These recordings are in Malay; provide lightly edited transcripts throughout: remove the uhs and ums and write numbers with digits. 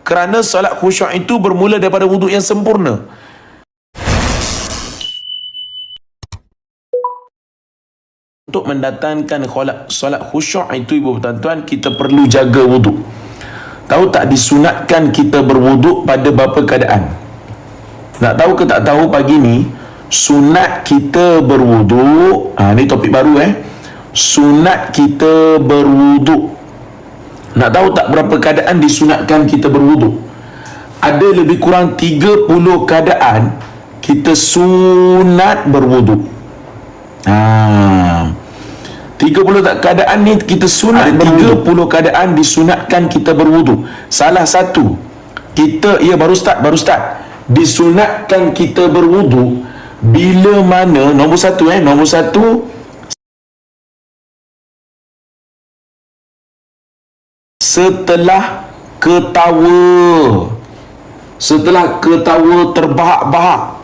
Kerana solat khusyuk itu bermula daripada wuduk yang sempurna. Untuk mendatangkan solat khusyuk itu, ibu tuan-tuan, kita perlu jaga wuduk. Tahu tak, disunatkan kita berwuduk pada beberapa keadaan. Nak tahu ke tak tahu, pagi ni sunat kita berwuduk, ni topik baru sunat kita berwuduk. Nak tahu tak berapa keadaan disunatkan kita berwuduk? Ada lebih kurang 30 keadaan kita sunat berwuduk. 30 keadaan ni kita sunat berwuduk. 30 keadaan disunatkan kita berwuduk. Salah satu, kita, baru start, disunatkan kita berwuduk bila mana, nombor satu, setelah ketawa. Setelah ketawa terbahak-bahak.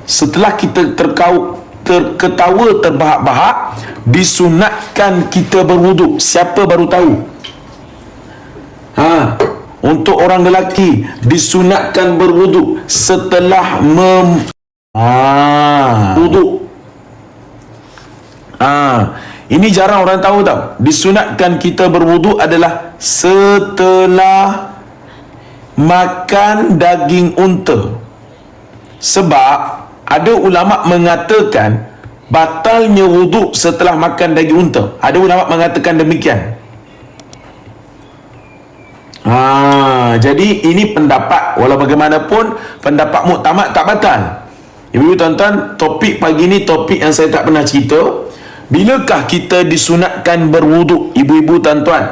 Setelah kita ketawa terbahak-bahak, disunatkan kita berwuduk. Siapa baru tahu? Untuk orang lelaki disunatkan berwuduk setelah wuduk. Ini jarang orang tahu tau. Disunatkan kita berwuduk adalah setelah makan daging unta. Sebab ada ulama mengatakan batalnya wuduk setelah makan daging unta. Ada ulama mengatakan demikian. Jadi ini pendapat, walau bagaimanapun pendapat muktamad tak batal. Ibu-ibu tuan-tuan, topik pagi ni topik yang saya tak pernah cerita. Bilakah kita disunatkan berwuduk, ibu-ibu tuan-tuan?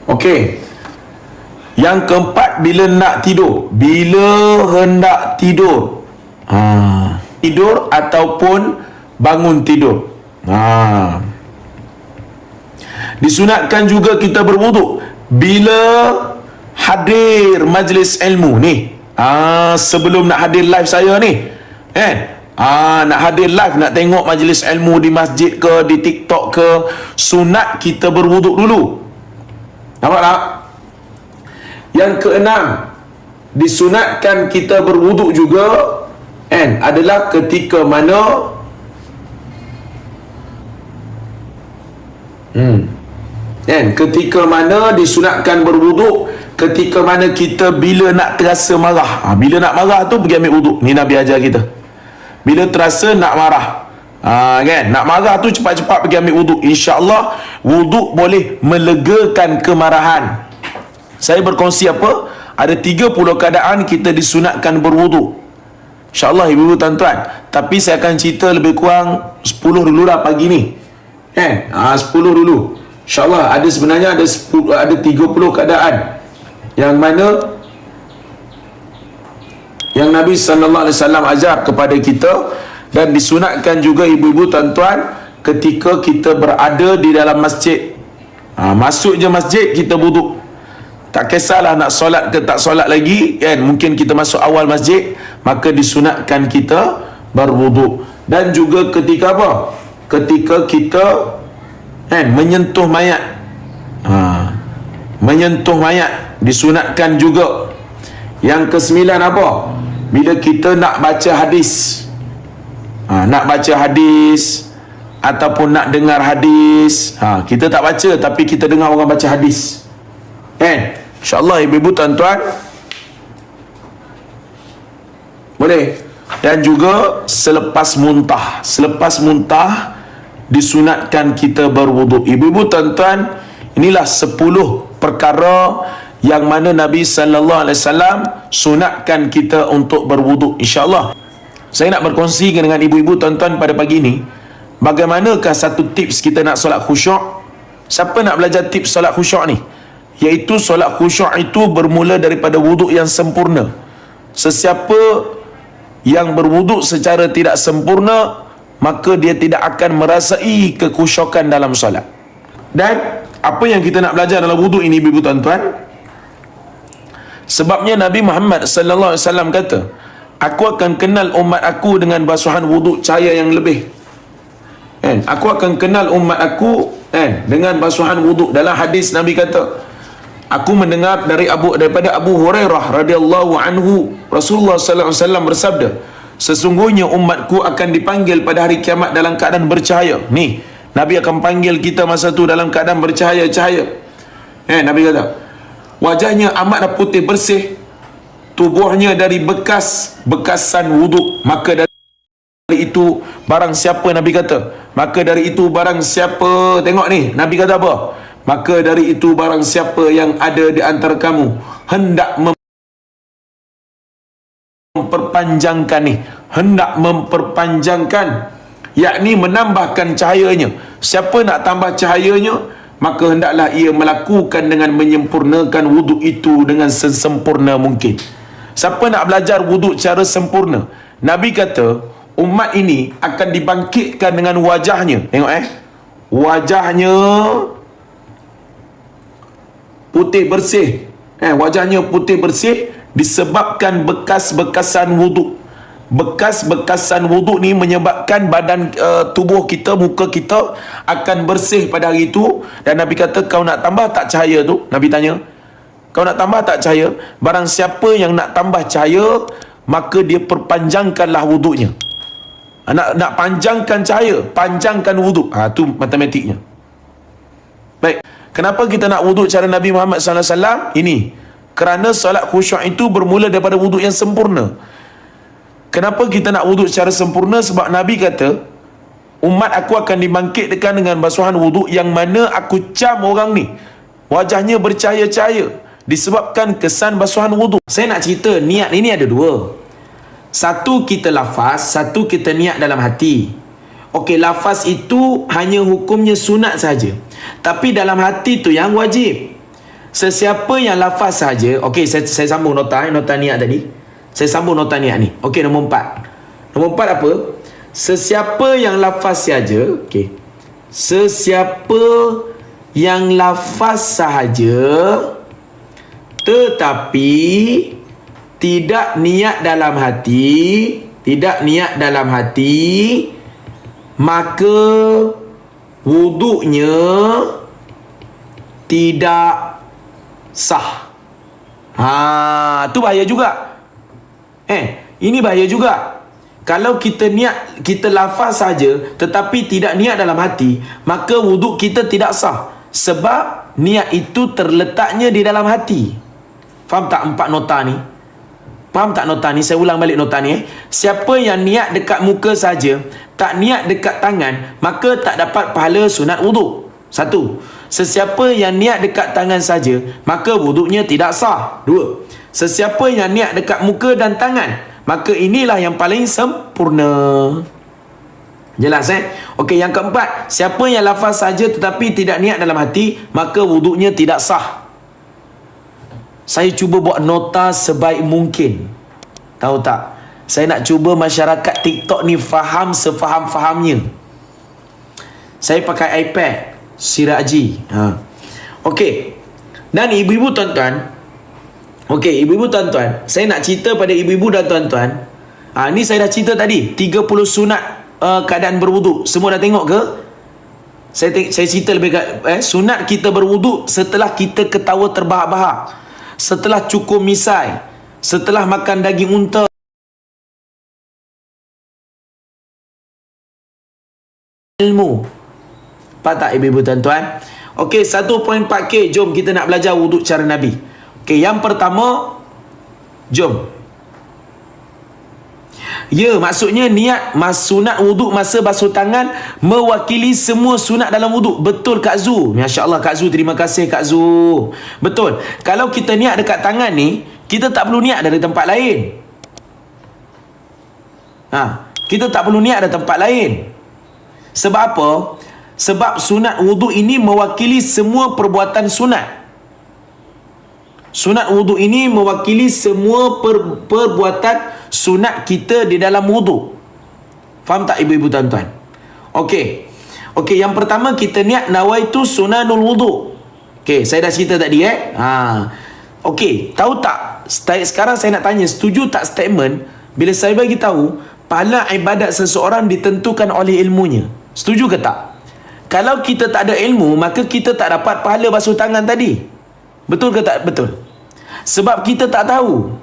Okey. Yang keempat, bila nak tidur. Bila hendak tidur. Tidur ataupun bangun tidur. Disunatkan juga kita berwuduk bila hadir majlis ilmu ni. Sebelum nak hadir live saya ni, nak hadir live, nak tengok majlis ilmu di masjid ke, di TikTok ke, sunat kita berwuduk dulu. Nampak tak? Yang keenam, disunatkan kita berwuduk juga adalah ketika mana ketika mana disunatkan berwuduk, ketika mana kita bila nak terasa marah. Bila nak marah tu pergi ambil wuduk. Ni Nabi ajar kita. Bila terasa nak marah, nak marah tu cepat-cepat pergi ambil wuduk. InsyaAllah wuduk boleh melegakan kemarahan. Saya berkongsi apa? Ada 30 keadaan kita disunatkan berwuduk. InsyaAllah ibu-ibu tuan-tuan. Tapi saya akan cerita lebih kurang 10 dulu lah pagi ni. 10 dulu. InsyaAllah sebenarnya ada 30 keadaan yang mana yang Nabi SAW ajar kepada kita, dan disunatkan juga ibu-ibu tuan-tuan ketika kita berada di dalam masjid. Masuk je masjid kita wuduk. Tak kisahlah nak solat ke tak solat lagi, mungkin kita masuk awal masjid, maka disunatkan kita berwuduk. Dan juga ketika apa? Ketika kita menyentuh mayat. Menyentuh mayat disunatkan juga. Yang kesembilan apa? Bila kita nak baca hadis. Nak baca hadis ataupun nak dengar hadis. Kita tak baca tapi kita dengar orang baca hadis. InsyaAllah ibu-ibu tuan-tuan boleh. Dan juga selepas muntah. Selepas muntah disunatkan kita berwuduk. Ibu-ibu tuan-tuan, inilah 10 perkara yang mana Nabi SAW sunatkan kita untuk berwuduk. InsyaAllah saya nak berkongsi dengan ibu-ibu tuan-tuan pada pagi ni, bagaimanakah satu tips kita nak solat khusyuk. Siapa nak belajar tips solat khusyuk ni? Iaitu solat khusyuk itu bermula daripada wuduk yang sempurna. Sesiapa yang berwuduk secara tidak sempurna, maka dia tidak akan merasai kekhusyukan dalam solat. Dan apa yang kita nak belajar dalam wuduk ini, ibu-ibu tuan-tuan? Sebabnya Nabi Muhammad SAW kata, aku akan kenal umat aku dengan basuhan wuduk cahaya yang lebih. Aku akan kenal umat aku dengan basuhan wuduk. Dalam hadis Nabi kata, Aku mendengar daripada Abu Hurairah radhiyallahu anhu, Rasulullah sallallahu alaihi wasallam bersabda, sesungguhnya umatku akan dipanggil pada hari kiamat dalam keadaan bercahaya. Ni, Nabi akan panggil kita masa tu dalam keadaan bercahaya-cahaya. Nabi kata, wajahnya amatlah putih bersih, tubuhnya dari bekasan wuduk. Maka dari itu barang siapa, Nabi kata, maka dari itu barang siapa, tengok ni, Nabi kata apa? Maka dari itu barang siapa yang ada di antara kamu hendak memperpanjangkan, yakni menambahkan cahayanya. Siapa nak tambah cahayanya, maka hendaklah ia melakukan dengan menyempurnakan wuduk itu dengan sesempurna mungkin. Siapa nak belajar wuduk cara sempurna, Nabi kata umat ini akan dibangkitkan dengan wajahnya. Tengok wajahnya putih bersih. Wajahnya putih bersih disebabkan bekas-bekasan wuduk. Bekas-bekasan wuduk ni menyebabkan badan tubuh kita, muka kita akan bersih pada hari itu. Dan Nabi kata, kau nak tambah tak cahaya tu? Nabi tanya, kau nak tambah tak cahaya? Barang siapa yang nak tambah cahaya, maka dia perpanjangkanlah wuduknya. Nak panjangkan cahaya, panjangkan wuduk. Tu matematiknya. Baik, kenapa kita nak wuduk cara Nabi Muhammad SAW? Ini kerana solat khusyuk itu bermula daripada wuduk yang sempurna. Kenapa kita nak wuduk secara sempurna? Sebab Nabi kata, umat aku akan dibangkitkan dengan basuhan wuduk yang mana aku cam orang ni, wajahnya bercahaya-cahaya disebabkan kesan basuhan wuduk. Saya nak cerita, niat ini ada dua. Satu kita lafaz, satu kita niat dalam hati. Okey, lafaz itu hanya hukumnya sunat saja, tapi dalam hati tu yang wajib. Sesiapa yang lafaz saja, okey, saya sambung nota niat tadi. Saya sambung nota niat ni. Okey, nombor 4. Nombor 4 apa? Sesiapa yang lafaz saja, okey. Sesiapa yang lafaz sahaja tetapi tidak niat dalam hati, maka wuduknya tidak sah. Tu bahaya juga. Ini bahaya juga. Kalau kita niat, kita lafaz saja tetapi tidak niat dalam hati, maka wuduk kita tidak sah. Sebab niat itu terletaknya di dalam hati. Faham tak 4 nota ni? Faham tak nota ni? Saya ulang balik nota ni. Siapa yang niat dekat muka saja, tak niat dekat tangan, maka tak dapat pahala sunat wuduk. 1. Sesiapa yang niat dekat tangan saja, maka wuduknya tidak sah. 2. Sesiapa yang niat dekat muka dan tangan, maka inilah yang paling sempurna. Jelas Okey, yang keempat, siapa yang lafaz saja tetapi tidak niat dalam hati, maka wuduknya tidak sah. Saya cuba buat nota sebaik mungkin. Tahu tak? Saya nak cuba masyarakat TikTok ni faham sefaham-fahamnya. Saya pakai iPad Siraji. Okey. Dan ibu-ibu tuan-tuan, okey, ibu-ibu tuan-tuan, saya nak cerita pada ibu-ibu dan tuan-tuan. Ni saya dah cerita tadi 30 sunat keadaan berwuduk. Semua dah tengok ke? Saya cerita lebih sunat kita berwuduk setelah kita ketawa terbahak-bahak, setelah cukur misai, setelah makan daging unta. Ilmu. Faham tak ibu-ibu tuan-tuan? Okey, 1.4K, jom kita nak belajar wuduk cara Nabi. Okey, yang pertama, jom. Ya, maksudnya niat sunat wuduk masa basuh tangan mewakili semua sunat dalam wuduk. Betul Kak Zu. Masya Allah Kak Zu, terima kasih Kak Zu. Betul. Kalau kita niat dekat tangan ni, kita tak perlu niat dari tempat lain. Kita tak perlu niat dari tempat lain. Sebab apa? Sebab sunat wuduk ini mewakili semua perbuatan sunat. Sunat wuduk ini mewakili semua perbuatan sunat kita di dalam wuduk. Faham tak ibu-ibu tuan-tuan? Okey. Okey, yang pertama kita niat nawaitu sunanul wuduk. Okey, saya dah cerita tadi Okey, tahu tak? Sekarang saya nak tanya, setuju tak statement bila saya bagi tahu pahala ibadat seseorang ditentukan oleh ilmunya? Setuju ke tak? Kalau kita tak ada ilmu, maka kita tak dapat pahala basuh tangan tadi. Betul ke tak betul? Sebab kita tak tahu.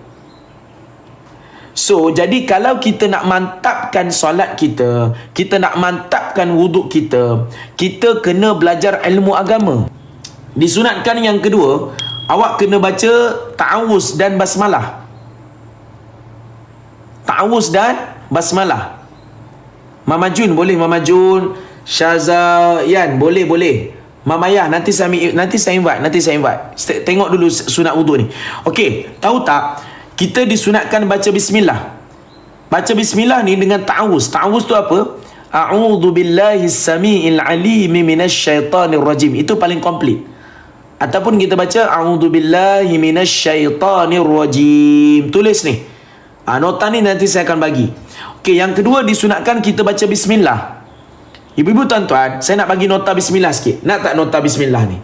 So, jadi kalau kita nak mantapkan solat kita, kita nak mantapkan wuduk kita, kita kena belajar ilmu agama. Disunatkan yang kedua, awak kena baca ta'awuz dan basmalah. Ta'awuz dan basmalah. Mama Jun boleh, Mama Jun. Syazayan boleh. Mama Yah, nanti saya invite. Tengok dulu sunat wuduk ni. Okey, tahu tak? Kita disunatkan baca bismillah. Baca bismillah ni dengan ta'awuz. Ta'awuz tu apa? A'udzu billahi samiil alim minasyaitonir rajim. Itu paling komplit. Ataupun kita baca a'udzu billahi minasyaitonir rajim. Tulis ni. Nota ni nanti saya akan bagi. Okey, yang kedua disunatkan kita baca bismillah. Ibu-ibu tuan-tuan, saya nak bagi nota bismillah sikit. Nak tak nota bismillah ni?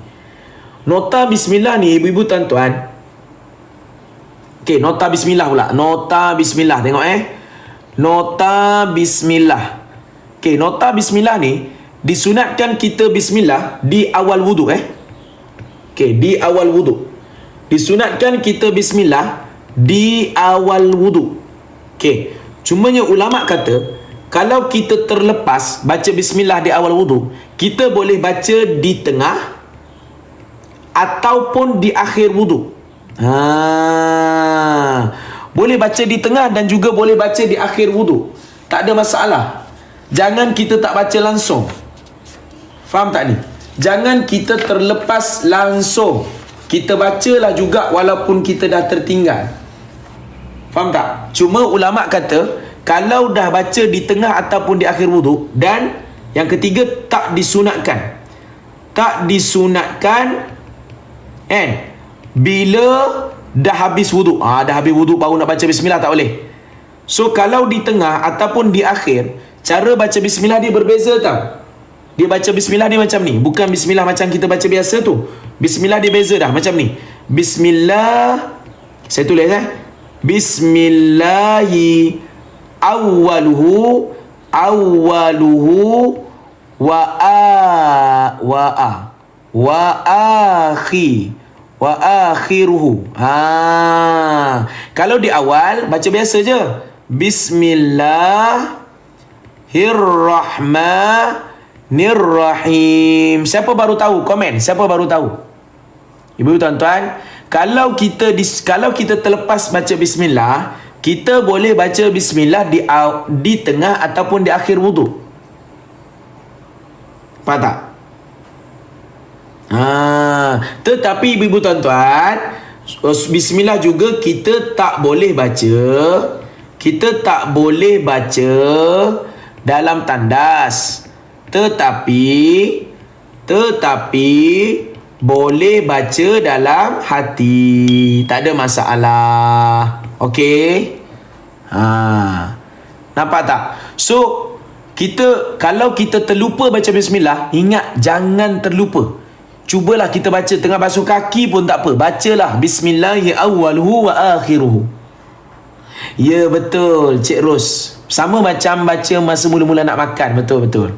Nota bismillah ni ibu-ibu tuan-tuan. Okey, nota bismillah pula. Nota bismillah, tengok Nota bismillah. Okey, nota bismillah ni disunatkan kita bismillah di awal wuduk Okey, di awal wuduk. Disunatkan kita bismillah di awal wuduk. Okey, cumanya ulama kata kalau kita terlepas baca bismillah di awal wuduk, kita boleh baca di tengah ataupun di akhir wuduk. Boleh baca di tengah dan juga boleh baca di akhir wuduk. Tak ada masalah. Jangan kita tak baca langsung. Faham tak ni? Jangan kita terlepas langsung. Kita bacalah juga walaupun kita dah tertinggal. Faham tak? Cuma ulama kata kalau dah baca di tengah ataupun di akhir wuduk, dan yang ketiga tak disunatkan. Tak disunatkan bila dah habis wuduk. Dah habis wuduk baru nak baca bismillah, tak boleh. So kalau di tengah ataupun di akhir, cara baca bismillah dia berbeza tau. Dia baca bismillah dia macam ni. Bukan bismillah macam kita baca biasa tu. Bismillah dia beza dah macam ni. Bismillah. Saya tulis Bismillahi awwaluhu wa akhiruhu. Kalau di awal baca biasa je. Bismillahirrahmanirrahim. Siapa baru tahu? Komen. Siapa baru tahu? Ibu tuan-tuan, kalau kita terlepas baca bismillah, kita boleh baca bismillah di tengah ataupun di akhir wuduk. Faham tak? Tetapi ibu tuan-tuan, bismillah juga kita tak boleh baca. Kita tak boleh baca dalam tandas. Tetapi boleh baca dalam hati. Tak ada masalah. Okey? Nampak tak? So, kalau kita terlupa baca bismillah, ingat jangan terlupa. Cubalah kita baca tengah basuh kaki pun tak apa. Bacalah bismillahi awwaluhu wa akhiruhu. Ya betul Cik Ros. Sama macam baca masa mula-mula nak makan. Betul.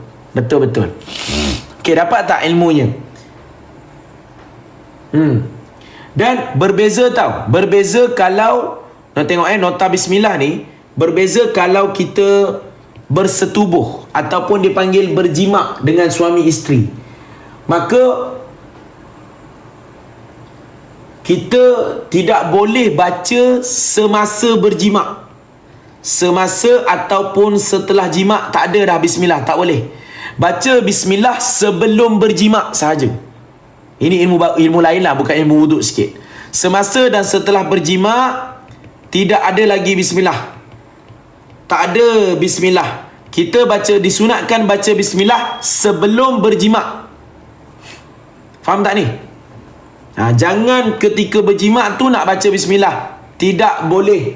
Okey, dapat tak ilmunya? Dan berbeza tau. Berbeza kalau nak tengok nota bismillah ni, berbeza kalau kita bersetubuh ataupun dipanggil berjimak dengan suami isteri. Maka kita tidak boleh baca semasa berjimak. Semasa ataupun setelah jimak tak ada dah bismillah, tak boleh. Baca bismillah sebelum berjimak sahaja. Ini ilmu lain lah, bukan ilmu wuduk sikit. Semasa dan setelah berjimak tidak ada lagi bismillah. Tak ada bismillah. Kita disunatkan baca bismillah sebelum berjimak. Faham tak ni? Jangan ketika berjimak tu nak baca bismillah. Tidak boleh.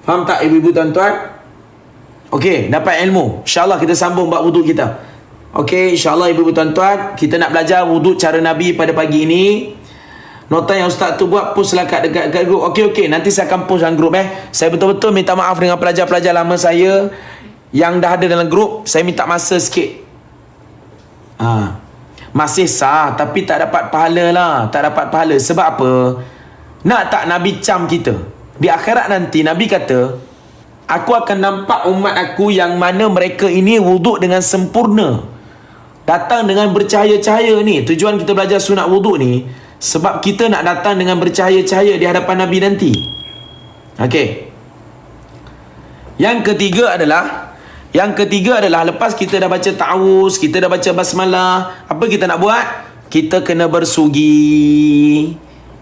Faham tak ibu-ibu tuan-tuan? Okey, dapat ilmu. InsyaAllah kita sambung bab wuduk kita. Okey, insyaAllah ibu-ibu tuan-tuan, kita nak belajar wuduk cara Nabi pada pagi ini. Nota yang ustaz tu buat, post lah dekat grup. Okey, nanti saya akan post dalam grup Saya betul-betul minta maaf dengan pelajar-pelajar lama saya yang dah ada dalam grup. Saya minta masa sikit. masih sah, tapi tak dapat pahala lah. Tak dapat pahala. Sebab apa? Nak tak Nabi cam kita? Di akhirat nanti Nabi kata, aku akan nampak umat aku yang mana mereka ini wuduk dengan sempurna, datang dengan bercahaya-cahaya ni. Tujuan kita belajar sunat wuduk ni sebab kita nak datang dengan bercahaya-cahaya di hadapan Nabi nanti. Okey. Yang ketiga adalah lepas kita dah baca ta'awuz, kita dah baca basmalah, apa kita nak buat? Kita kena bersugi.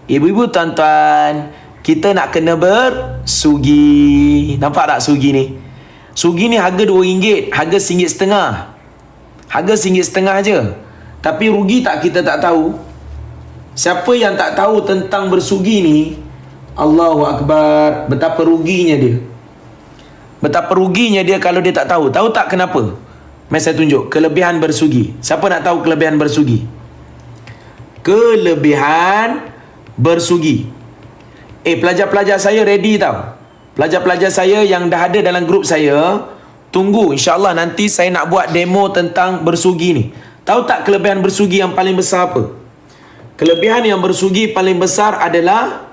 Ibu-ibu, tuan-tuan, kita nak kena bersugi. Nampak tak sugi ni? Sugi ni harga RM2, harga RM1.50. Harga RM1.50 je. Tapi rugi tak kita tak tahu? Siapa yang tak tahu tentang bersugi ni, Allahu Akbar, betapa ruginya dia. Betapa ruginya dia kalau dia tak tahu. Tahu tak kenapa? Mari saya tunjuk kelebihan bersugi. Siapa nak tahu kelebihan bersugi? Kelebihan bersugi. Pelajar-pelajar saya ready tau. Pelajar-pelajar saya yang dah ada dalam grup saya, tunggu, insyaAllah nanti saya nak buat demo tentang bersugi ni. Tahu tak kelebihan bersugi yang paling besar apa? Kelebihan yang bersugi paling besar adalah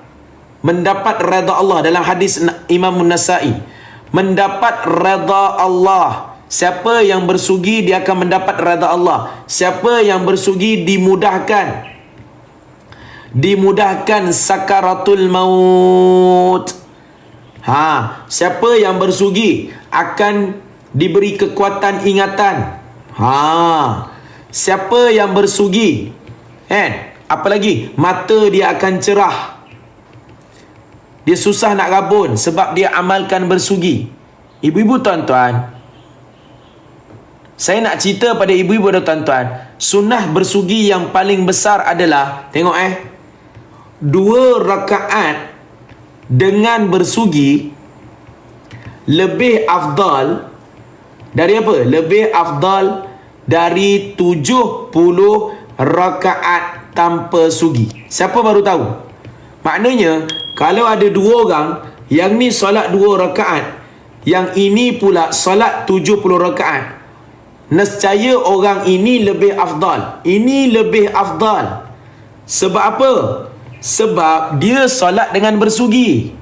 mendapat redha Allah. Dalam hadis Imam Nasa'i, mendapat redha Allah. Siapa yang bersugi, dia akan mendapat redha Allah. Siapa yang bersugi dimudahkan sakaratul maut. Siapa yang bersugi akan diberi kekuatan ingatan. Siapa yang bersugi, apa lagi? Mata dia akan cerah. Dia susah nak rabun sebab dia amalkan bersugi. Ibu-ibu, tuan-tuan, saya nak cerita pada ibu-ibu dan tuan-tuan, sunnah bersugi yang paling besar adalah, tengok 2 rakaat dengan bersugi lebih afdal dari apa? Lebih afdal dari 70 rakaat tanpa sugi. Siapa baru tahu? Maknanya, kalau ada 2 orang, yang ni solat 2 rakaat, yang ini pula solat 70 rakaat, nescaya orang ini lebih afdal. Ini lebih afdal. Sebab apa? Sebab dia solat dengan bersugi.